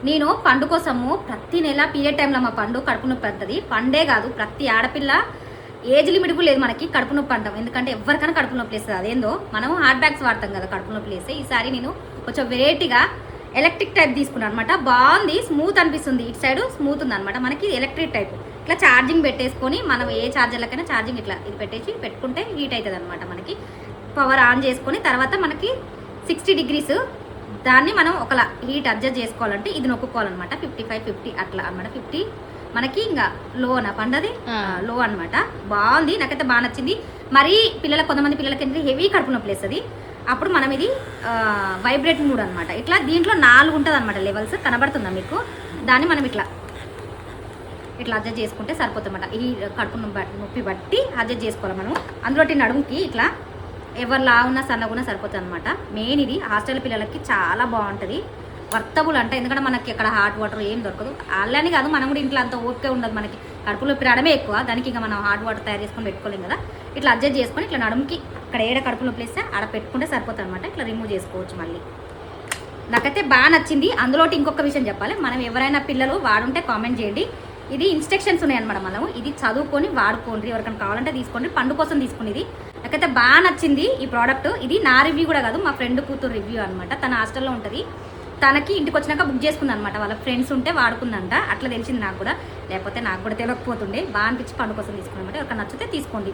నేను పండు కోసము ప్రతి నెల పీరియడ్ టైంలో మా పండు కడుపు నొప్పి పడుతుంది. పండే కాదు, ప్రతి ఆడపిల్ల ఏజ్ లిమిట్ కూడా లేదు మనకి కడుపు నొప్పి అంటాం. ఎందుకంటే ఎవరికైనా కడుపు నొప్పి వేస్తుంది. అదేందో మనం హార్ట్ బ్యాగ్స్ వాడతాం కదా కడుపు నొప్పి వేస్తే. ఈసారి నేను కొంచెం వెరైటీగా ఎలక్ట్రిక్ టైప్ తీసుకున్నాను అనమాట. బాగుంది, స్మూత్ అనిపిస్తుంది. ఇటు సైడ్ స్మూత్ ఉంది అనమాట. మనకి ఎలక్ట్రిక్ టైప్ ఇట్లా ఛార్జింగ్ పెట్టేసుకొని మనం ఏ ఛార్జర్లకైనా ఛార్జింగ్ ఇట్లా ఇది పెట్టేసి పెట్టుకుంటే హీట్ అవుతుంది అనమాట. మనకి పవర్ ఆన్ చేసుకొని తర్వాత మనకి 60 degrees దాన్ని మనం ఒకలా హీట్ అడ్జస్ట్ చేసుకోవాలంటే ఇది నొక్కుకోవాలన్నమాట. 55, 50 అట్లా అనమాట. 50 మనకి ఇంకా లో నా పండది లో అనమాట. బాగుంది, నాకైతే బాగా నచ్చింది. మరీ కొంతమంది పిల్లలకి ఏంటంటే హెవీ కడుపు నొప్పి వేస్తుంది. అప్పుడు మనం ఇది వైబ్రేట్ మూడ్ అనమాట. ఇట్లా దీంట్లో 4 ఉంటుంది అనమాట లెవెల్స్. కనబడుతుందా మీకు? దాన్ని మనం ఇట్లా అడ్జస్ట్ చేసుకుంటే సరిపోతుందన్నమాట. ఈ కడుపు నొప్పి బట్టి అడ్జస్ట్ చేసుకోవాలి మనం. అందులో నడుముకి ఇట్లా ఎవరు లావున్నా సన్నగున్నా సరిపోతుంది అనమాట. మెయిన్ ఇది హాస్టల్ పిల్లలకి చాలా బాగుంటుంది, వర్తబుల్ అంట. ఎందుకంటే మనకి ఇక్కడ హాట్ వాటర్ ఏం దొరకదు. అలానే కాదు, మనం కూడా ఇంట్లో అంత ఓపిక ఉండదు. మనకి కడుపులో పిరాడమే ఎక్కువ, దానికి ఇంకా మనం హాట్ వాటర్ తయారు చేసుకొని పెట్టుకోలేం కదా. ఇట్లా అడ్జస్ట్ చేసుకొని ఇట్లా నడుముకి అక్కడ ఏడ కడుపులో ప్లేస్తే ఆడ పెట్టుకుంటే సరిపోతుంది అనమాట. ఇట్లా రిమూవ్ చేసుకోవచ్చు మళ్ళీ. నాకైతే బాగా నచ్చింది. అందులో ఇంకొక విషయం చెప్పాలి, మనం ఎవరైనా పిల్లలు వాడుంటే కామెంట్ చేయండి. ఇది ఇన్స్ట్రక్షన్స్ ఉన్నాయన్నమాట. మనం ఇది చదువుకొని వాడుకోండి. ఎవరికైనా కావాలంటే తీసుకోండి. పండు కోసం తీసుకునేది. నాకైతే బాగా నచ్చింది ఈ ప్రోడక్ట్. ఇది నా రివ్యూ కూడా కాదు, మా ఫ్రెండ్ కూతురు రివ్యూ అనమాట. తన హాస్టల్లో ఉంటుంది. తనకి ఇంటికి వచ్చినాక బుక్ చేసుకుంది అనమాట. వాళ్ళ ఫ్రెండ్స్ ఉంటే వాడుకుందంట. అట్లా తెలిసింది నాకు కూడా, లేకపోతే నాకు కూడా తెలియకపోతుండే. బాగా అనిపించి పండు కోసం తీసుకున్నమాట. ఎవరికైనా నచ్చితే తీసుకోండి.